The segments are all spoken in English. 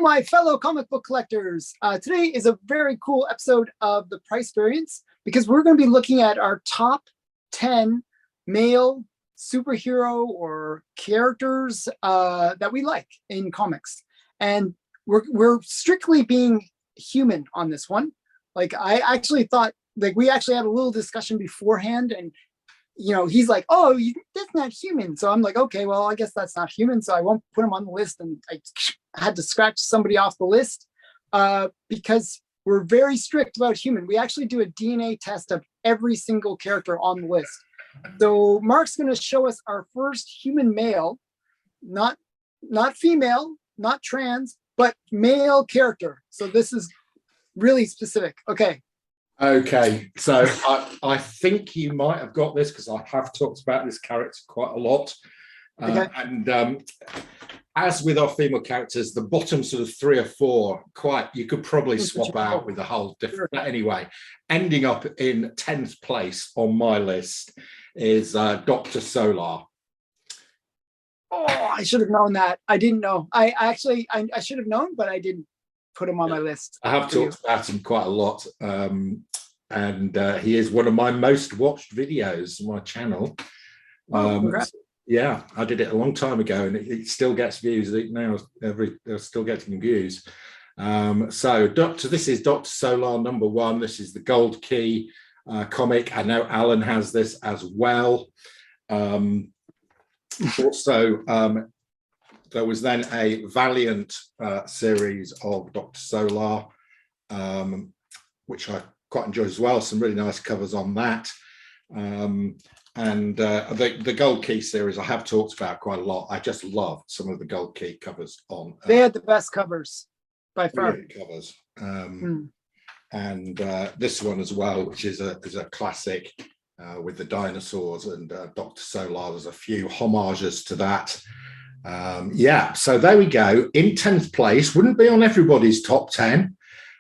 my fellow comic book collectors. Today is a very cool episode of the Price Variance because we're going to be looking at our top 10 male superhero or characters that we like in comics. And we're strictly being human on this one. Like, I actually thought, like, we actually had a little discussion beforehand, and he's like, oh, that's not human. So I'm like, okay, well, I guess that's not human, so I won't put him on the list. And I had to scratch somebody off the list because we're very strict about human. We actually do a DNA test of every single character on the list. So Mark's going to show us our first human male, not female, not trans, but male character. So this is really specific. Okay, so I think you might have got this because I have talked about this character quite a lot. And as with our female characters, the bottom sort of 3 or 4, you could probably swap out with a whole different. But anyway, ending up in 10th place on my list is Dr. Solar. Oh, I should have known that. I didn't know. I should have known, but I didn't put him on my list. I have talked about him quite a lot. And he is one of my most watched videos on my channel. Yeah, I did it a long time ago, and it still gets views now. They're still getting views. So this is Dr. Solar #1. This is the Gold Key comic. I know Alan has this as well. Also, there was then a Valiant series of Dr. Solar, which I quite enjoyed as well. Some really nice covers on that. And the Gold Key series I have talked about quite a lot. I just love some of the Gold Key covers on. They had the best covers by far. Covers. And this one as well, which is a classic with the dinosaurs and Dr. Solar. There's a few homages to that. So there we go. In 10th place, wouldn't be on everybody's top 10.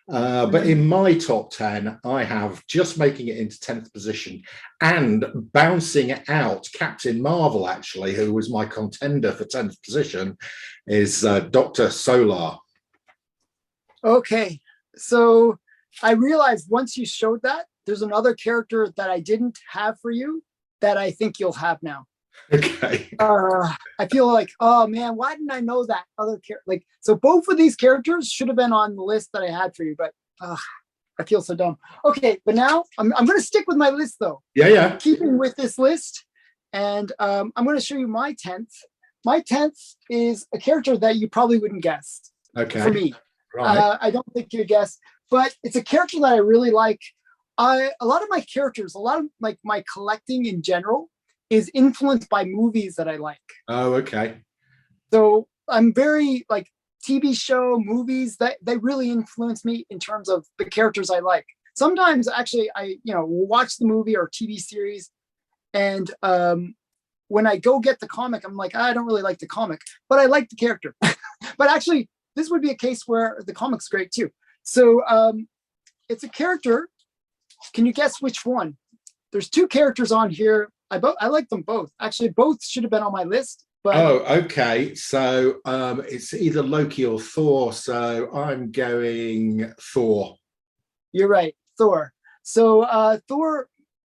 But in my top 10, I have just making it into 10th position and bouncing out Captain Marvel, actually, who was my contender for 10th position, is Dr. Solar. Okay, so I realized once you showed that, there's another character that I didn't have for you that I think you'll have now. Okay. I feel like, oh man, why didn't I know that other character? Like, so both of these characters should have been on the list that I had for you, but I feel so dumb. Okay, but now I'm going to stick with my list though. Yeah. Keeping with this list, and I'm going to show you my 10th. My 10th is a character that you probably wouldn't guess. Okay. For me, right. I don't think you'd guess, but it's a character that I really like. A lot of my characters, a lot of like my collecting in general, is influenced by movies that I like. Oh, okay. So I'm very like TV show, movies that they really influence me in terms of the characters I like. Sometimes actually I, watch the movie or TV series, and when I go get the comic, I'm like, I don't really like the comic, but I like the character. But actually, this would be a case where the comic's great too. So it's a character. Can you guess which one? There's 2 characters on here. I like them both. Actually, both should have been on my list. But okay. So it's either Loki or Thor. So I'm going Thor. You're right, Thor. So Thor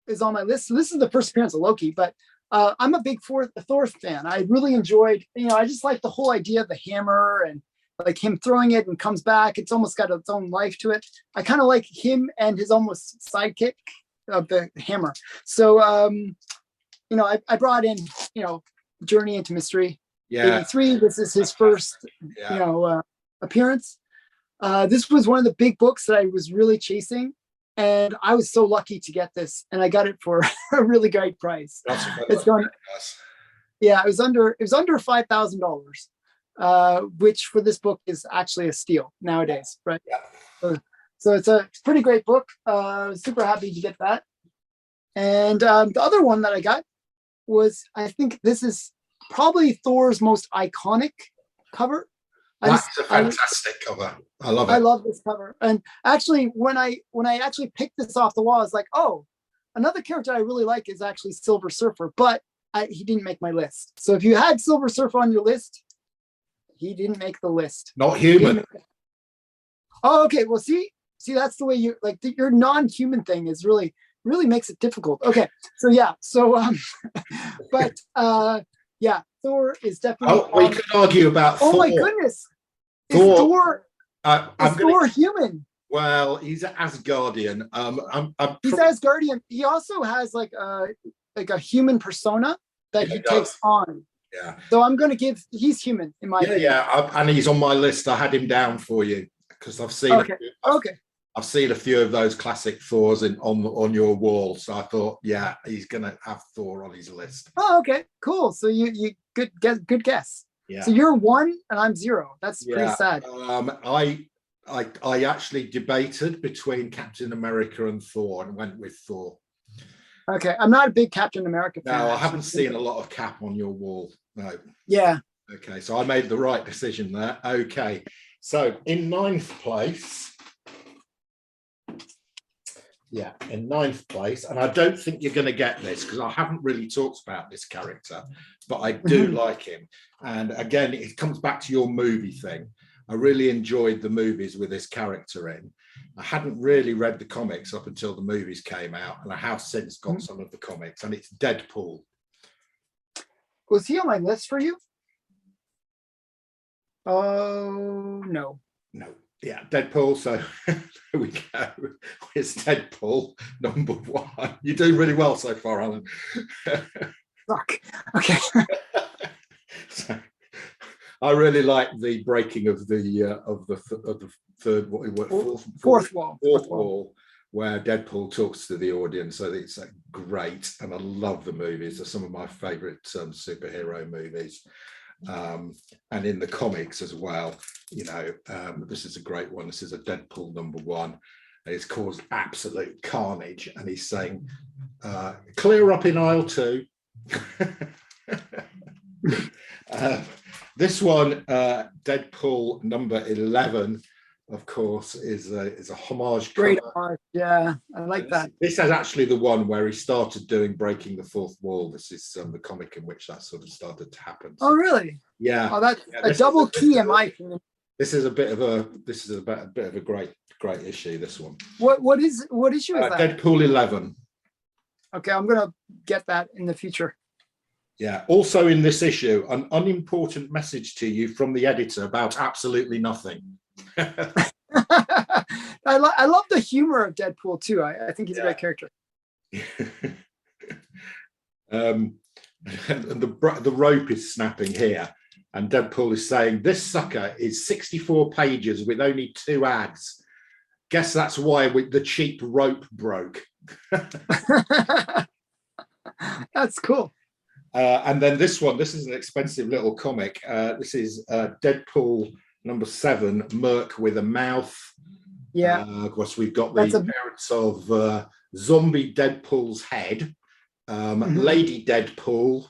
is on my list. So this is the first appearance of Loki, but I'm a big Thor fan. I really enjoyed, I just like the whole idea of the hammer and like him throwing it and comes back. It's almost got its own life to it. I kind of like him and his almost sidekick of the hammer. So I brought in, Journey into Mystery. 83. This is his first, appearance. This was one of the big books that I was really chasing, and I was so lucky to get this, and I got it for a really great price. It was under $5,000, which for this book is actually a steal nowadays, right? Yeah. So it's a pretty great book. Super happy to get that. And the other one that I got was, I think this is probably Thor's most iconic cover. That's a fantastic cover. I love it. I love this cover. And actually, when I actually picked this off the wall, I was like, oh, another character I really like is actually Silver Surfer, but he didn't make my list. So if you had Silver Surfer on your list, He didn't make the list. Not human. Oh, okay. Well, see, that's the way you like your non-human thing is really makes it difficult. Okay, so yeah, but yeah, Thor is definitely. Oh, we could argue about. Oh Thor. my goodness, Thor. Is Thor human? Well, he's an Asgardian. He's Asgardian. He also has like a human persona that he takes on. Yeah. So I'm going to give. He's human in my opinion. And he's on my list. I had him down for you because I've seen. Okay. I've seen a few of those classic Thors on your wall, so I thought, yeah, he's gonna have Thor on his list. Oh, okay, cool. So you good guess. Yeah. So you're 1 and I'm 0. That's pretty sad. I actually debated between Captain America and Thor and went with Thor. Okay, I'm not a big Captain America fan. No, I haven't seen a lot of Cap on your wall. No. Yeah. Okay, so I made the right decision there. Okay, so in 9th place. Yeah, in 9th place, and I don't think you're going to get this because I haven't really talked about this character, but I do like him. And again, it comes back to your movie thing. I really enjoyed the movies with this character in. I hadn't really read the comics up until the movies came out, and I have since got some of the comics, and it's Deadpool. Was he on my list for you? Oh, no. No. Yeah, Deadpool. So there we go. It's Deadpool number 1. You're doing really well so far, Alan. Fuck. Okay. So, I really like the breaking of the third fourth wall, where Deadpool talks to the audience. So it's great, and I love the movies. They're some of my favorite superhero movies. And in the comics as well, this is a great one. This is a Deadpool number 1, and it's caused absolute carnage, and he's saying clear up in aisle 2. This one, Deadpool number 11, of course, is a homage. Great homage. Yeah, I like that. This is actually the one where he started doing breaking the fourth wall. This is the comic in which that sort of started to happen. So, oh, really? Yeah. Oh, that's a double key in my opinion. This is a bit of a great issue. This one. What issue is that? Deadpool 11. Okay, I'm gonna get that in the future. Yeah. Also in this issue, an unimportant message to you from the editor about absolutely nothing. I love the humor of Deadpool too. I think he's a great character. And the rope is snapping here, and Deadpool is saying, "This sucker is 64 pages with only 2 ads. Guess that's why the cheap rope broke." That's cool. And then this is an expensive little comic. This is Deadpool number 7, Merc with a Mouth. Yeah. Of course, we've got the appearance of zombie Deadpool's head, Lady Deadpool,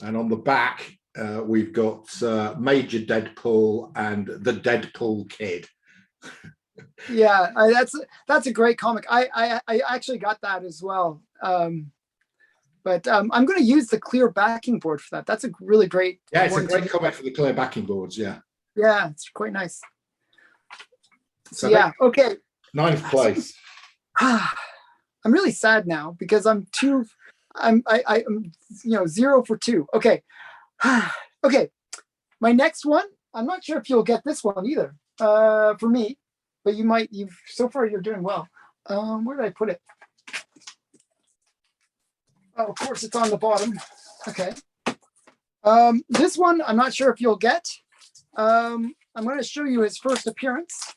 and on the back we've got Major Deadpool and the Deadpool Kid. Yeah, that's a great comic. I actually got that as well. But I'm going to use the clear backing board for that. That's a really great. Yeah, it's a great comic for the clear backing boards. Yeah. Yeah, it's quite nice. So yeah, okay. 9th place. I'm really sad now because I'm 0 for 2. Okay. Okay. My next one, I'm not sure if you'll get this one either. For me, but so far you're doing well. Where did I put it? Oh, of course it's on the bottom. Okay. This one, I'm not sure if you'll get. I'm going to show you his first appearance.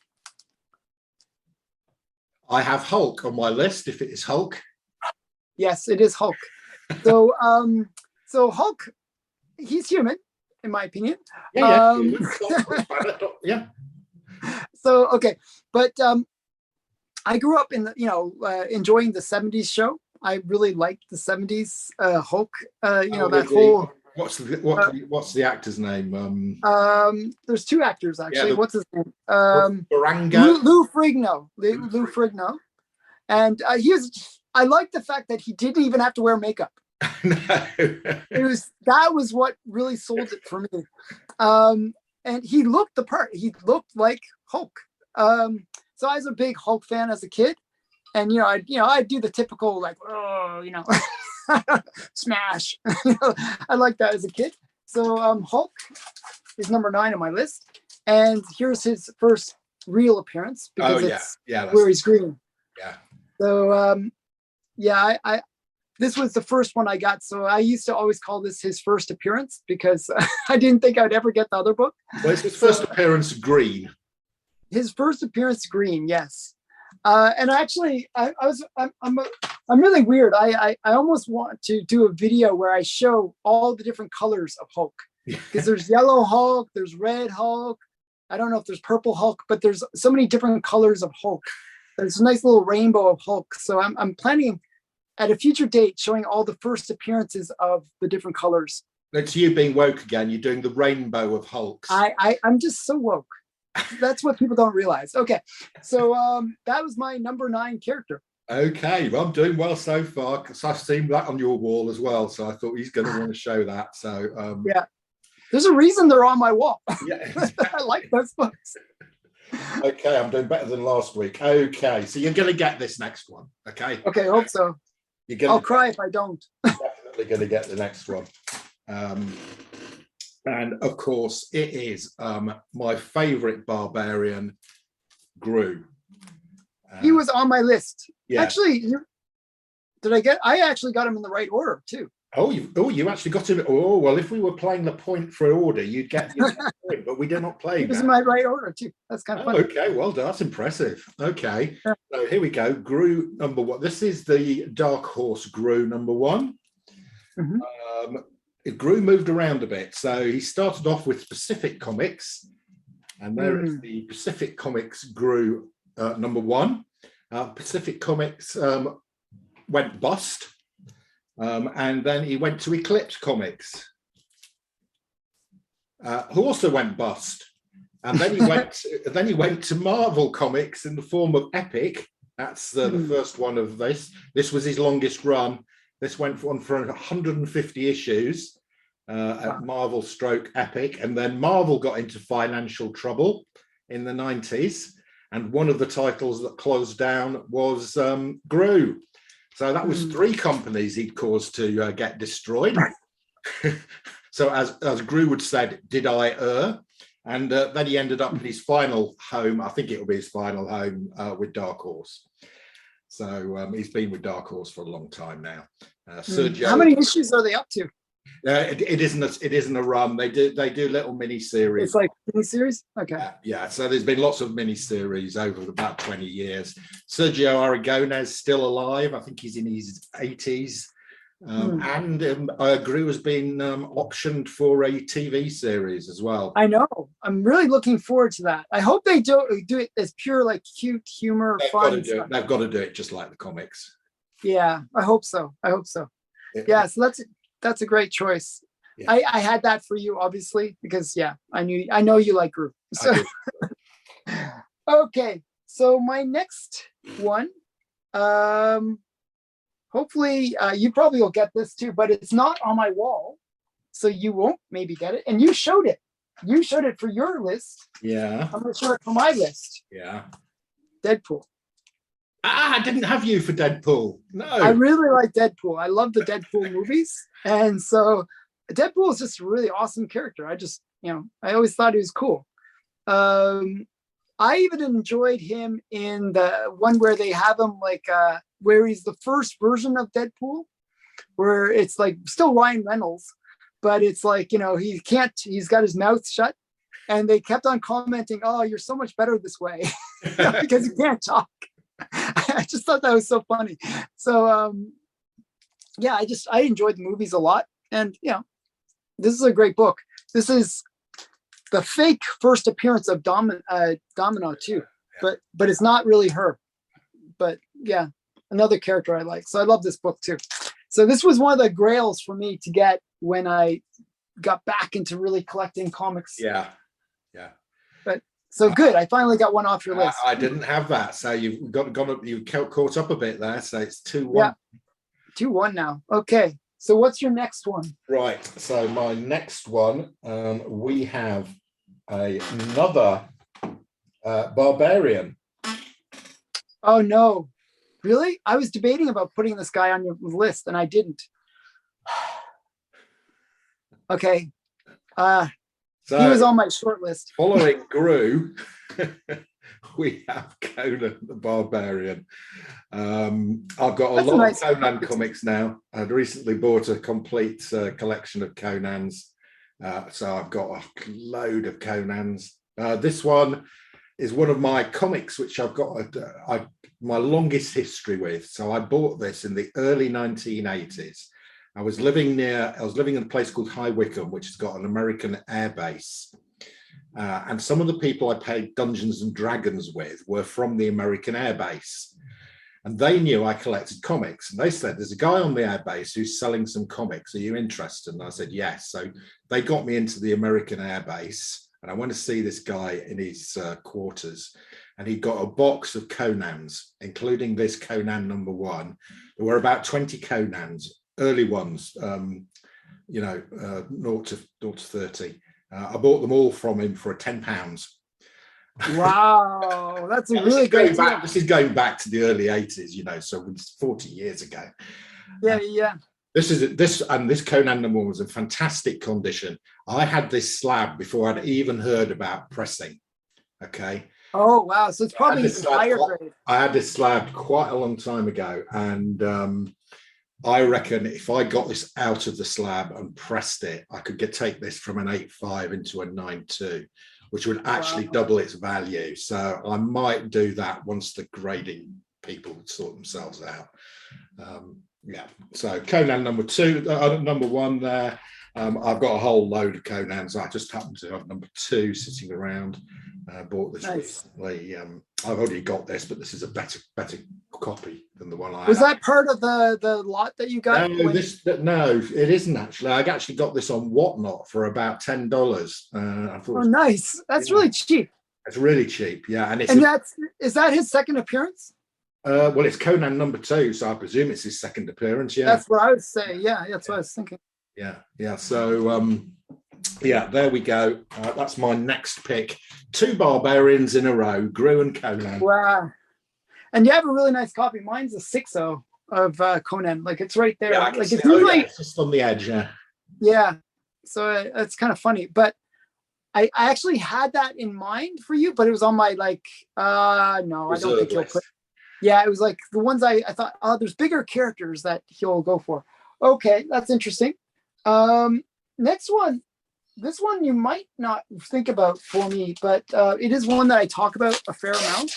I have Hulk on my list, if it is Hulk. Yes, it is Hulk. So, so Hulk, he's human, in my opinion. Yeah. Yeah. So, okay. But I grew up in enjoying the 70s show. I really liked the 70s Hulk, that whole. What's the actor's name? There's 2 actors actually. What's his name? Barango. Lou Ferrigno. Lou Ferrigno, and I like the fact that he didn't even have to wear makeup. No. That was what really sold it for me. and he looked the part. He looked like Hulk. So I was a big Hulk fan as a kid, and I do the typical like, oh, smash. I like that as a kid. So Hulk is number 9 on my list, and here's his first real appearance because where he's green. Yeah. So I this was the first one I got. So I used to always call this his first appearance because I didn't think I'd ever get the other book. Well, it's his first appearance green. His first appearance green, yes. And actually, I'm really weird. I almost want to do a video where I show all the different colors of Hulk, because there's yellow Hulk, there's red Hulk. I don't know if there's purple Hulk, but there's so many different colors of Hulk. There's a nice little rainbow of Hulk. So I'm planning at a future date showing all the first appearances of the different colors. It's you being woke again. You're doing the rainbow of Hulks. I'm just so woke. That's what people don't realize. Okay, so that was my number 9 character. Okay, well, I'm doing well so far because I've seen that on your wall as well. So I thought he's going to want to show that. So yeah, there's a reason they're on my wall. Yeah, I like those books. Okay, I'm doing better than last week. Okay, so you're going to get this next one. Okay. Okay, I hope so. I'll cry if I don't. Definitely going to get the next one. And of course, it is my favorite barbarian, Gru. He was on my list. Yeah. Actually, I actually got him in the right order too. You actually got him. Oh, well, if we were playing the point for order, you'd get your point, but we did not play. He was in my right order too. That's kind of funny. Okay, well done. That's impressive. Okay, so here we go. Gru number 1. This is the Dark Horse Gru number 1. Mm-hmm. Gru moved around a bit. So he started off with Pacific Comics, and there is the Pacific Comics Gru number 1. Pacific Comics went bust. And then he went to Eclipse Comics, who also went bust. And then he went to Marvel Comics in the form of Epic. That's the first one of this. This was his longest run. This went on for 150 issues at Marvel / Epic. And then Marvel got into financial trouble in the 90s. And one of the titles that closed down was Gru. So that was 3 companies he'd caused to get destroyed. So as Gru would said, did I err? And then he ended up in his final home. I think it will be his final home with Dark Horse. So he's been with Dark Horse for a long time now. Sergio, how many issues are they up to? It isn't a run. They do little mini series. It's like mini series. Okay. Yeah. So there's been lots of mini series over about 20 years. Sergio Aragonés still alive. I think he's in his 80s. And Gru has been optioned for a TV series as well. I know. I'm really looking forward to that. I hope they do it as pure, like cute humor, fun. They've got to do it just like the comics. Yeah, I hope so. Yeah, so that's a great choice. Yeah. I had that for you, obviously, because I know you like Gru. So okay, so my next one, hopefully you probably will get this too, but it's not on my wall, so you won't maybe get it. And you showed it. You showed it for your list. Yeah. I'm gonna show it for my list. Yeah. Deadpool. I didn't have you for Deadpool. No. I really like Deadpool. I love the Deadpool movies. And so Deadpool is just a really awesome character. I just, I always thought he was cool. I even enjoyed him in the one where they have him like, where he's the first version of Deadpool, where it's like still Ryan Reynolds, but it's like, he's got his mouth shut. And they kept on commenting, oh, you're so much better this way because you can't talk. I just thought that was so funny. So I enjoyed the movies a lot, and this is a great book. This is the fake first appearance of Domino too, but it's not really her. But another character I like. So I love this book too. So this was one of the grails for me to get when I got back into really collecting comics. Yeah. But so good. I finally got one off your list. I didn't have that. So you've caught up a bit there. So it's 2-1. Yeah. 2-1 now. Okay. So what's your next one? Right. So my next one, we have another Barbarian. Oh no, really? I was debating about putting this guy on your list, and I didn't. Okay, So he was on my short list. following Gru, we have Conan the Barbarian. I've got a lot of Conan comics now. I'd recently bought a complete collection of Conans. So I've got a load of Conans. This one is one of my comics, which I've got my longest history with. So I bought this in the early 1980s. I was living in a place called High Wycombe, which has got an American air base. And some of the people I played Dungeons and Dragons with were from the American air base. And they knew I collected comics. And they said, there's a guy on the air base who's selling some comics. Are you interested? And I said, yes. So they got me into the American air base. And I went to see this guy in his quarters. And he got a box of Conans, including this Conan #1. There were about 20 Conans, early ones, 0 to 30. I bought them all from him for £10. Wow, that's a really great deal. This is going back to the early 80s, so it's 40 years ago. Yeah. This Conan #1 was in fantastic condition. I had this slab before I'd even heard about pressing. Okay. Oh wow, so it's probably higher grade. I had this slab quite a long time ago, and I reckon if I got this out of the slab and pressed it, I could take this from an 8.5 into a 9.2, which would actually double its value. So I might do that once the grading people sort themselves out. So Conan #1 there. I've got a whole load of Conans. I just happen to have #2 sitting around. Bought this recently. I've already got this, but this is a better copy than the one I had. Was that part of the lot that you got? No, it isn't actually. I actually got this on Whatnot for about $10. I thought, nice. That's really cheap. It's really cheap, yeah. And is that his second appearance? Well, it's Conan #2, so I presume it's his second appearance. Yeah, that's what I would say. Yeah, that's what I was thinking. Yeah. So, there we go. That's my next pick. 2 Barbarians in a row, Gru and Conan. Wow. And you have a really nice copy. Mine's a 6.0 of Conan. Like it's right there. Yeah, it's usually it's just on the edge. Yeah. So it's kind of funny, but I actually had that in mind for you, but it was on my no, I don't think you'll put. Yeah, it was like the ones I thought, there's bigger characters that he'll go for. Okay, that's interesting. Next one. This one you might not think about for me, but it is one that I talk about a fair amount,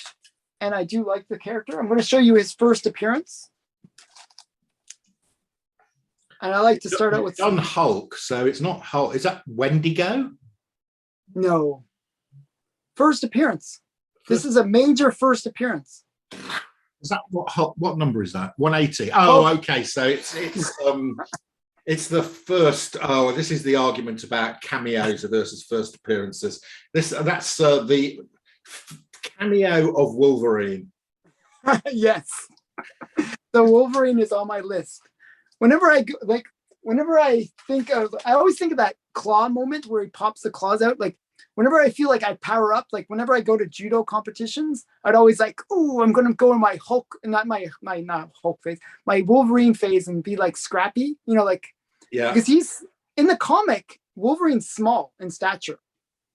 and I do like the character. I'm going to show you his first appearance. And I like to start out with Hulk, so it's not Hulk. Is that Wendigo? No. First appearance. This is a major first appearance. Is that what number is that? 180. Oh, okay. So it's the first. Oh, this is the argument about cameos versus first appearances. That's the cameo of Wolverine. Yes, the Wolverine is on my list. Whenever I think of, I always think of that claw moment where he pops the claws out. Like whenever I feel like I power up, like whenever I go to judo competitions, I'd always like, oh, I'm going to go in my Hulk, not Hulk phase, my Wolverine phase and be like scrappy, because he's in the comic, Wolverine's small in stature.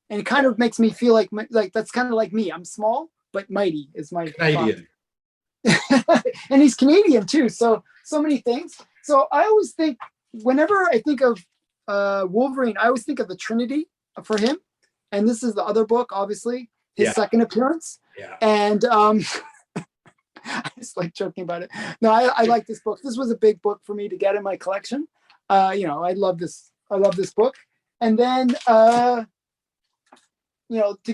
And it kind of makes me feel like that's kind of like me. I'm small, but mighty is my Canadian. And he's Canadian too. So many things. So I always think, whenever I think of Wolverine, I always think of the Trinity for him. And this is the other book, obviously, his second appearance. Yeah. And I just like joking about it. No, I like this book. This was a big book for me to get in my collection. I love this. I love this book. And then, to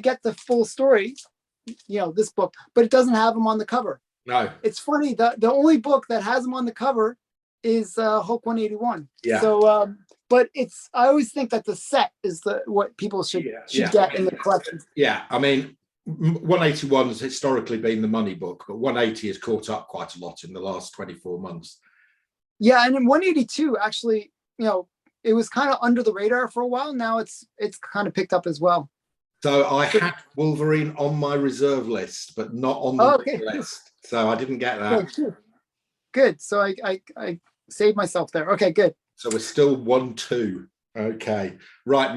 get the full story, this book, but it doesn't have him on the cover. No. It's funny. The only book that has him on the cover is Hulk 181. Yeah. So, but I always think that the set is what people should get in the collection. Yeah, I mean, 181 has historically been the money book, but 180 has caught up quite a lot in the last 24 months. Yeah, and in 182, actually, it was kind of under the radar for a while. Now it's kind of picked up as well. So I had Wolverine on my reserve list, but not on the Okay. list. So I didn't get that. Okay, good. So I saved myself there. Okay, good. So we're still 1-2. Okay. Right.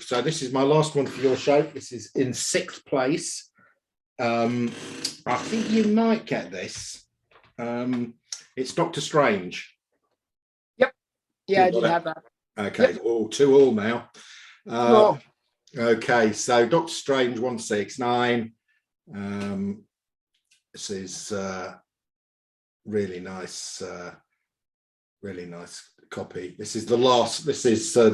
So this is my last one for your show. This is in 6th place. I think you might get this. It's Doctor Strange. Yep. Yeah, I did have that. Okay. Yep. 2-2 now. Okay. So Doctor Strange 169. This is really nice. Really nice copy. This is the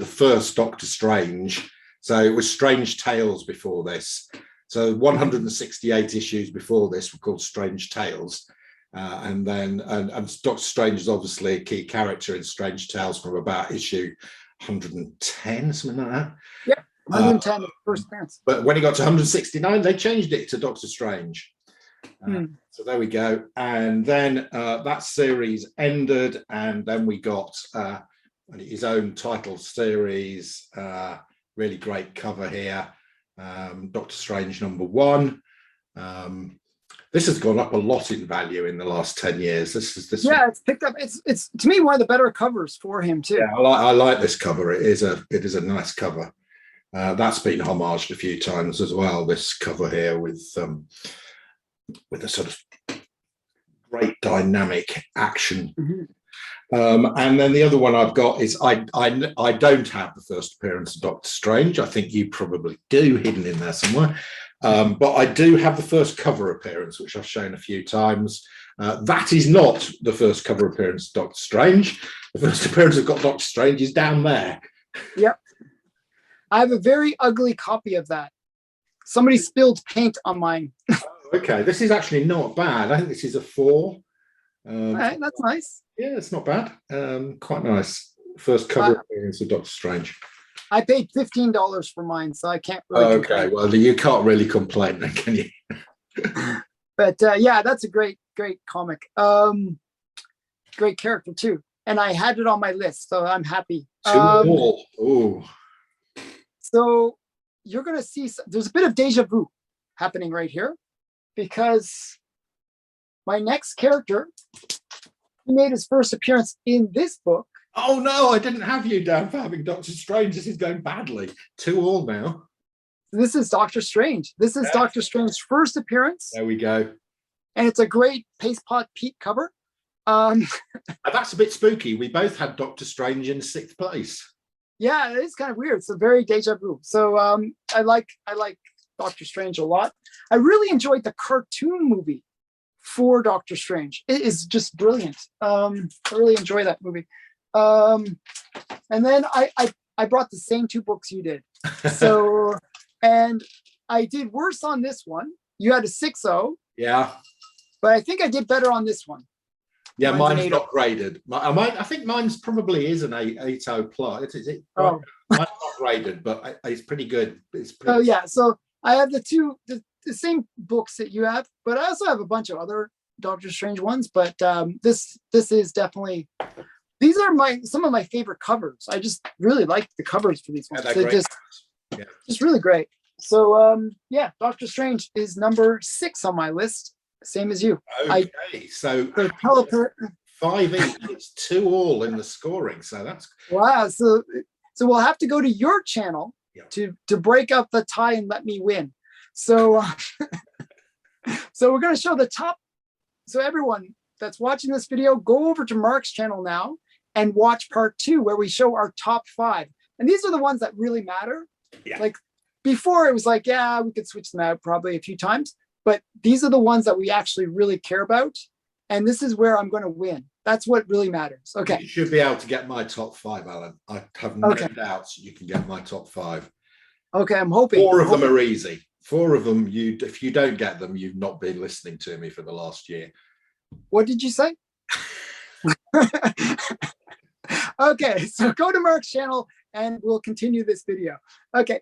first Doctor Strange. So it was Strange Tales before this. So 168 issues before this were called Strange Tales. And Doctor Strange is obviously a key character in Strange Tales from about issue 110, something like that. Yep, 110 first appearance. But when he got to 169, they changed it to Doctor Strange. So there we go. And then that series ended, and then we got his own title series. Really great cover here. Doctor Strange #1. This has gone up a lot in value in the last 10 years. It's picked up. It's to me one of the better covers for him too. Yeah, I like this cover. It is a nice cover. That's been homaged a few times as well. This cover here with a sort of great dynamic action. And then the other one I've got is I don't have the first appearance of Doctor Strange. I think you probably do, hidden in there somewhere. But I do have the first cover appearance, which I've shown a few times. That is not the first cover appearance of Doctor Strange. The first appearance of Doctor Strange is down there. Yep. I have a very ugly copy of that. Somebody spilled paint on mine. Okay, this is actually not bad. I think this is a 4. Right, that's nice. Yeah, it's not bad. Quite nice. First cover appearance of Doctor Strange. I paid $15 for mine, so I can't really complain. Well, you can't really complain then, can you? But yeah, that's a great comic. Great character too. And I had it on my list, so I'm happy. Oh. So you're going to see, there's a bit of deja vu happening right here, because my next character, he made his first appearance in this book. Oh no, I didn't have you down for having Doctor Strange. This is going badly. 2-2 now. This is Doctor Strange. This is Doctor Strange's first appearance. There we go. And it's a great Paste Pot Pete cover. That's a bit spooky. We both had Doctor Strange in 6th place. Yeah, it is kind of weird. It's a very deja vu. So I like Doctor Strange a lot. I really enjoyed the cartoon movie for Doctor Strange. It is just brilliant. I really enjoy that movie. And then I brought the same 2 books you did. So, and I did worse on this one. You had a 6-0. Yeah. But I think I did better on this one. Yeah, mine's not graded. I think mine's probably is an 8.0 plus. Is it? Oh. Mine's not graded, but it's pretty good. Oh yeah, so I have the same books that you have, but I also have a bunch of other Doctor Strange ones. But this is definitely, these are some of my favorite covers. I just really like the covers for these ones. They're just really great. So yeah, Doctor Strange is number 6 on my list. Same as you. Okay, so 5 each. It's 2-2 in the scoring. So that's wow. So we'll have to go to your channel to break up the tie and let me win. So so we're going to show the top. So everyone that's watching this video, go over to Mark's channel now and watch part 2, where we show our top 5. And these are the ones that really matter. Yeah. Like before, it was like, yeah, we could switch them out probably a few times. But these are the ones that we actually really care about. And this is where I'm going to win. That's what really matters. Okay. You should be able to get my top 5, Alan. I have no doubts you can get my top 5. Okay, I'm hoping. 4 of them are easy. 4 of them, if you don't get them, you've not been listening to me for the last year. What did you say? Okay, so go to Mark's channel and we'll continue this video. Okay.